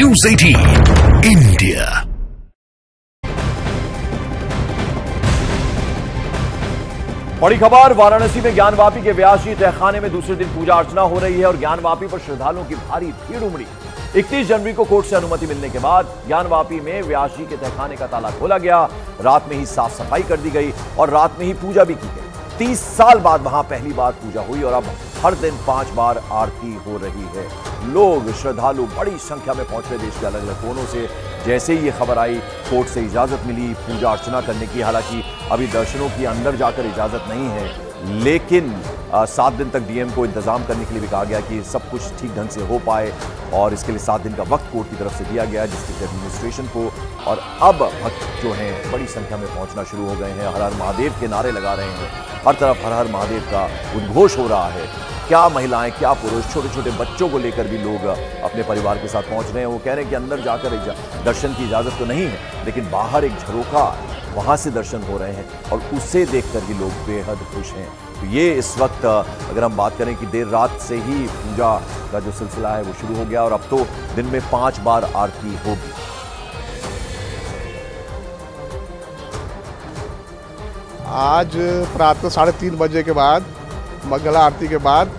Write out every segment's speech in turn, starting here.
News 18 India. बड़ी खबर, वाराणसी में ज्ञानवापी के व्यासी तहखाने में दूसरे दिन पूजा अर्चना हो रही है और ज्ञानवापी पर श्रद्धालुओं की भारी भीड़ उमड़ी। 31 जनवरी को कोर्ट से अनुमति मिलने के बाद ज्ञानवापी में व्यासी के तहखाने का ताला खोला गया। रात में ही साफ सफाई कर दी गई और रात में ही पूजा भी की गई। 30 साल बाद वहां पहली बार पूजा हुई और अब हर दिन 5 बार आरती हो रही है। लोग श्रद्धालु बड़ी संख्या में पहुंच रहे देश के अलग अलग कोनों से। जैसे ही ये खबर आई, कोर्ट से इजाजत मिली पूजा अर्चना करने की। हालांकि अभी दर्शनों की अंदर जाकर इजाजत नहीं है, लेकिन 7 दिन तक डीएम को इंतजाम करने के लिए भी कहा गया कि सब कुछ ठीक ढंग से हो पाए और इसके लिए 7 दिन का वक्त कोर्ट की तरफ से दिया गया डिस्ट्रिक्ट एडमिनिस्ट्रेशन को। और अब भक्त जो हैं बड़ी संख्या में पहुंचना शुरू हो गए हैं। हर हर महादेव के नारे लगा रहे हैं, हर तरफ हर हर महादेव का उद्घोष हो रहा है। क्या महिलाएं, क्या पुरुष, छोटे छोटे बच्चों को लेकर भी लोग अपने परिवार के साथ पहुंच रहे हैं। वो कह रहे हैं कि अंदर जाकर दर्शन की इजाजत तो नहीं है, लेकिन बाहर एक झरोखा, वहां से दर्शन हो रहे हैं और उसे देखकर भी लोग बेहद खुश हैं। तो ये इस वक्त अगर हम बात करें कि देर रात से ही पूजा का जो सिलसिला है वो शुरू हो गया और अब तो दिन में 5 बार आरती होगी। आज रात को 3:30 बजे के बाद मंगला आरती के बाद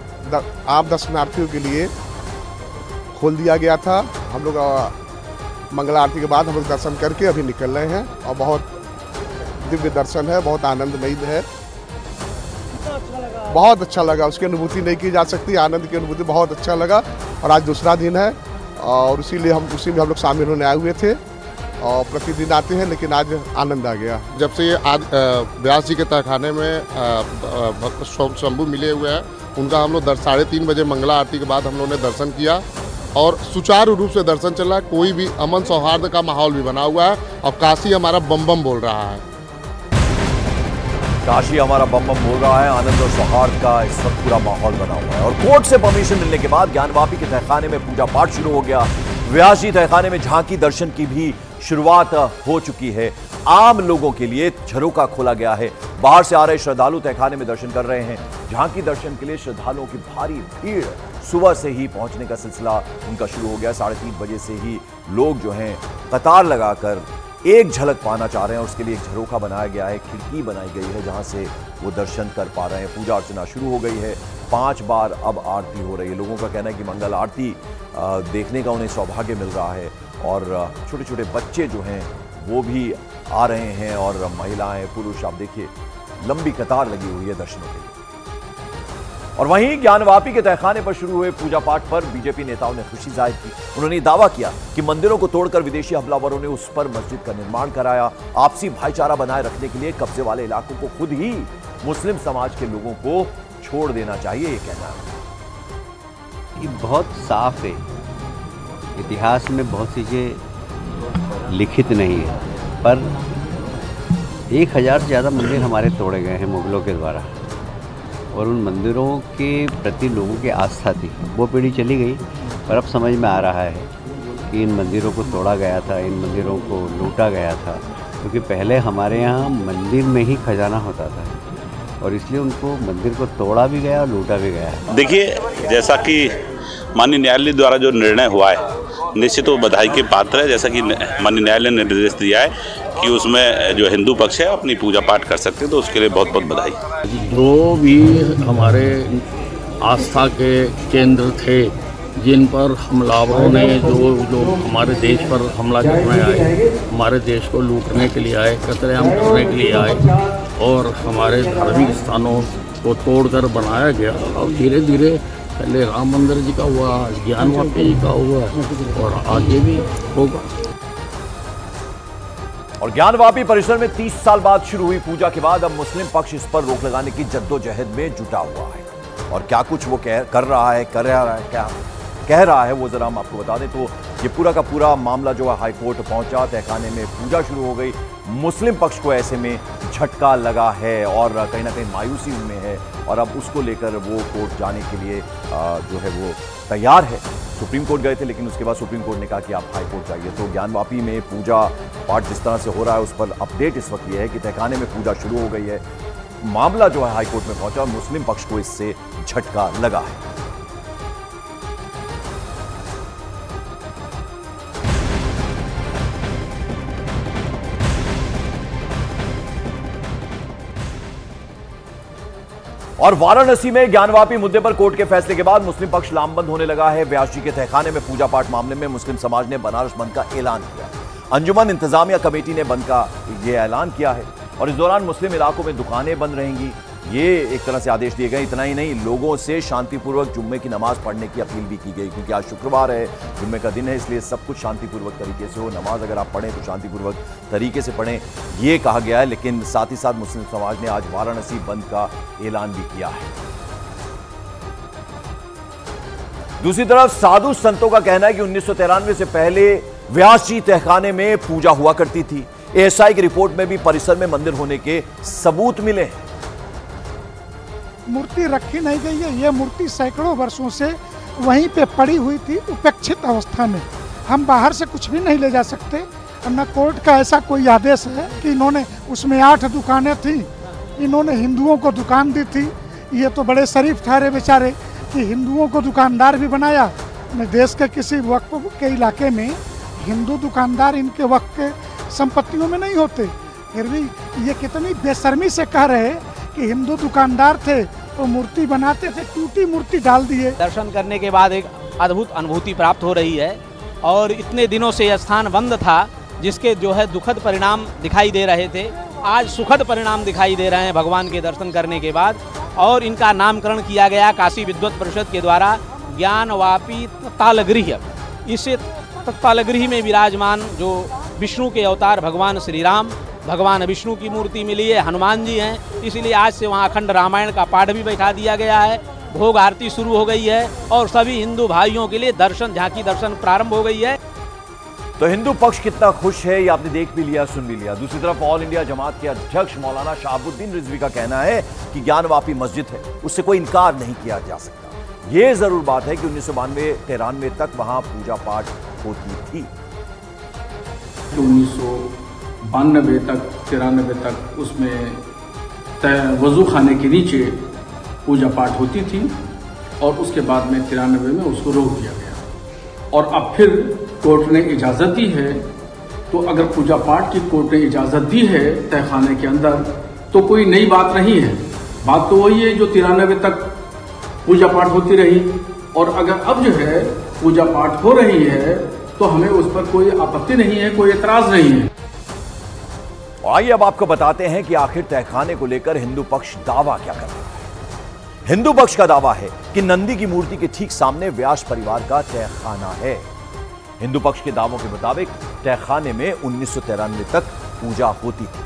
आम दर्शनार्थियों के लिए खोल दिया गया था। हम लोग मंगला आरती के बाद हम लोग दर्शन करके अभी निकल रहे हैं और बहुत दिव्य दर्शन है, बहुत आनंदमयी है। बहुत अच्छा लगा, उसकी अनुभूति नहीं की जा सकती। आनंद की अनुभूति बहुत अच्छा लगा। और आज दूसरा दिन है और उसी में हम लोग शामिल होने आए हुए थे और प्रतिदिन आते हैं, लेकिन आज आनंद आ गया। जब से ये आज व्यास जी के तहखाने में भक्त शंभू मिले हुए हैं, उनका हम लोग 3:30 बजे मंगला आरती के बाद हम लोगों ने दर्शन किया और सुचारू रूप से दर्शन चल रहा है। कोई भी अमन सौहार्द का माहौल भी बना हुआ है और काशी हमारा बम बम बोल रहा है। काशी हमारा बम बम बोल रहा है। आनंद और सौहार्द का इस वक्त पूरा माहौल बना हुआ है और कोर्ट से परमिशन मिलने के बाद ज्ञानवापी के तहखाने में पूजा पाठ शुरू हो गया। व्यास जी तहखाने में झांकी दर्शन की भी शुरुआत हो चुकी है। आम लोगों के लिए झरोखा खोला गया है। बाहर से आ रहे श्रद्धालु तहखाने में दर्शन कर रहे हैं। झांकी दर्शन के लिए श्रद्धालुओं की भारी भीड़ सुबह से ही पहुंचने का सिलसिला उनका शुरू हो गया। 3:30 बजे से ही लोग जो हैं कतार लगाकर एक झलक पाना चाह रहे हैं और उसके लिए एक झरोखा बनाया गया है, खिड़की बनाई गई है जहां से वो दर्शन कर पा रहे हैं। पूजा अर्चना शुरू हो गई है। 5 बार अब आरती हो रही है। लोगों का कहना है कि मंगल आरती देखने का उन्हें सौभाग्य मिल रहा है और छोटे छोटे बच्चे जो हैं वो भी आ रहे हैं और महिलाएं, पुरुष, आप देखिए लंबी कतार लगी हुई है दर्शनों के लिए। और वहीं ज्ञानवापी के तहखाने पर शुरू हुए पूजा पाठ पर बीजेपी नेताओं ने खुशी जाहिर की। उन्होंने दावा किया कि मंदिरों को तोड़कर विदेशी हमलावरों ने उस पर मस्जिद का निर्माण कराया। आपसी भाईचारा बनाए रखने के लिए कब्जे वाले इलाकों को खुद ही मुस्लिम समाज के लोगों को छोड़ देना चाहिए, ये कहना है। ये बहुत साफ है, इतिहास में बहुत चीज़ें लिखित नहीं है, पर 1000 से ज़्यादा मंदिर हमारे तोड़े गए हैं मुगलों के द्वारा और उन मंदिरों के प्रति लोगों की आस्था थी, वो पीढ़ी चली गई। पर अब समझ में आ रहा है कि इन मंदिरों को तोड़ा गया था, इन मंदिरों को लूटा गया था, क्योंकि पहले हमारे यहाँ मंदिर में ही खजाना होता था और इसलिए उनको मंदिर को तोड़ा भी गया और लूटा भी गया है। देखिए, जैसा कि माननीय न्यायालय द्वारा जो निर्णय हुआ है, निश्चित वो बधाई के पात्र है। जैसा कि माननीय न्यायालय ने निर्देश दिया है कि उसमें जो हिंदू पक्ष है अपनी पूजा पाठ कर सकते हैं, तो उसके लिए बहुत बहुत बधाई। जो भी हमारे आस्था के केंद्र थे, जिन पर हमलावरों ने जो हमारे देश पर हमला करने आए, हमारे देश को लूटने के लिए आए, कतलेआम करने के लिए आए और हमारे धार्मिक स्थानों को तोड़कर बनाया गया और धीरे धीरे पहले राम मंदिर जी का हुआ, ज्ञानवापी जी का हुआ और आगे भी होगा। और ज्ञानवापी परिसर में 30 साल बाद शुरू हुई पूजा के बाद अब मुस्लिम पक्ष इस पर रोक लगाने की जद्दोजहद में जुटा हुआ है और क्या कुछ वो कर रहा है, क्या कह रहा है, वो जरा हम आपको बता दें। तो ये पूरा का पूरा मामला जो है हाईकोर्ट पहुंचा, तहखाने में पूजा शुरू हो गई। मुस्लिम पक्ष को ऐसे में झटका लगा है और कहीं ना कहीं मायूसी उनमें है और अब उसको लेकर वो कोर्ट जाने के लिए जो है वो तैयार है। सुप्रीम कोर्ट गए थे, लेकिन उसके बाद सुप्रीम कोर्ट ने कहा कि आप हाई कोर्ट जाइए। तो ज्ञानवापी में पूजा पाठ जिस तरह से हो रहा है उस पर अपडेट इस वक्त ये है कि तहखाने में पूजा शुरू हो गई है। मामला जो है हाईकोर्ट में पहुंचा, मुस्लिम पक्ष को इससे झटका लगा है। और वाराणसी में ज्ञानवापी मुद्दे पर कोर्ट के फैसले के बाद मुस्लिम पक्ष लामबंद होने लगा है। व्यास जी के तहखाने में पूजा पाठ मामले में मुस्लिम समाज ने बनारस बंद का ऐलान किया। अंजुमन इंतजामिया कमेटी ने बंद का यह ऐलान किया है और इस दौरान मुस्लिम इलाकों में दुकानें बंद रहेंगी। ये एक तरह से आदेश दिए गए। इतना ही नहीं, लोगों से शांतिपूर्वक जुम्मे की नमाज पढ़ने की अपील भी की गई, क्योंकि आज शुक्रवार है, जुम्मे का दिन है, इसलिए सब कुछ शांतिपूर्वक तरीके से हो। नमाज अगर आप पढ़ें तो शांतिपूर्वक तरीके से पढ़ें, ये कहा गया है। लेकिन साथ ही साथ मुस्लिम समाज ने आज वाराणसी बंद का ऐलान भी किया है। दूसरी तरफ साधु संतों का कहना है कि 1993 से पहले व्यास जी तहखाने में पूजा हुआ करती थी। एएसआई की रिपोर्ट में भी परिसर में मंदिर होने के सबूत मिले हैं। मूर्ति रखी नहीं गई है। यह मूर्ति सैकड़ों वर्षों से वहीं पे पड़ी हुई थी, उपेक्षित अवस्था में। हम बाहर से कुछ भी नहीं ले जा सकते। न कोर्ट का ऐसा कोई आदेश है कि इन्होंने, उसमें 8 दुकानें थी, इन्होंने हिंदुओं को दुकान दी थी। ये तो बड़े शरीफ ठहरे बेचारे कि हिंदुओं को दुकानदार भी बनाया। देश के किसी वक्फ के इलाके में हिंदू दुकानदार इनके वक्फ के संपत्तियों में नहीं होते। फिर भी ये कितनी बेशर्मी से कह रहे हैं कि हिंदू दुकानदार थे तो मूर्ति बनाते थे, टूटी मूर्ति डाल दिए। दर्शन करने के बाद एक अद्भुत अनुभूति प्राप्त हो रही है और इतने दिनों से यह स्थान बंद था, जिसके जो है दुखद परिणाम दिखाई दे रहे थे, आज सुखद परिणाम दिखाई दे रहे हैं भगवान के दर्शन करने के बाद। और इनका नामकरण किया गया काशी विद्वत परिषद के द्वारा ज्ञानवापी तालगृह। इस तालगृह में विराजमान जो विष्णु के अवतार भगवान श्री राम, भगवान विष्णु की मूर्ति मिली है, हनुमान जी हैं, इसलिए आज से वहाँ अखंड रामायण का पाठ भी बैठा दिया गया है। भोग आरती शुरू हो गई है और सभी हिंदू भाइयों के लिए दर्शन, झांकी दर्शन प्रारंभ हो गई है। तो हिंदू पक्ष कितना खुश है ये आपने देख भी लिया, सुन भी लिया। दूसरी तरफ ऑल इंडिया जमात के अध्यक्ष मौलाना शहाबुद्दीन रिजवी का कहना है कि ज्ञानवापी मस्जिद है, उससे कोई इनकार नहीं किया जा सकता। ये जरूर बात है कि 1992-93 तक वहां पूजा पाठ होती थी। 1992 तक 93 तक उसमें वजू खाने के नीचे पूजा पाठ होती थी और उसके बाद में 93 में उसको रोक दिया गया। और अब फिर कोर्ट ने इजाज़त दी है, तो अगर पूजा पाठ की कोर्ट ने इजाज़त दी है तहखाने के अंदर, तो कोई नई बात नहीं है। बात तो वही है जो 93 तक पूजा पाठ होती रही। और अगर अब जो है पूजा पाठ हो रही है तो हमें उस पर कोई आपत्ति नहीं है, कोई एतराज नहीं है। और आइए अब आपको बताते हैं कि आखिर तहखाने को लेकर हिंदू पक्ष दावा क्या कर रहा है। हिंदू पक्ष का दावा है कि नंदी की मूर्ति के ठीक सामने व्यास परिवार का तहखाना है। हिंदू पक्ष के दावों के मुताबिक तहखाने में 1993 तक पूजा होती थी,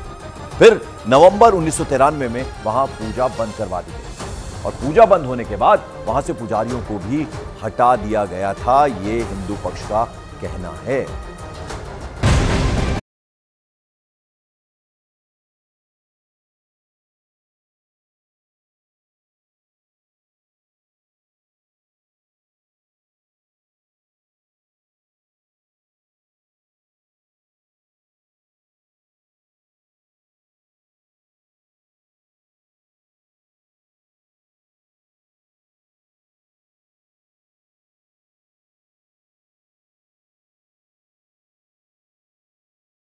फिर नवंबर 1993 में वहां पूजा बंद करवा दी गई और पूजा बंद होने के बाद वहां से पुजारियों को भी हटा दिया गया था। ये हिंदू पक्ष का कहना है।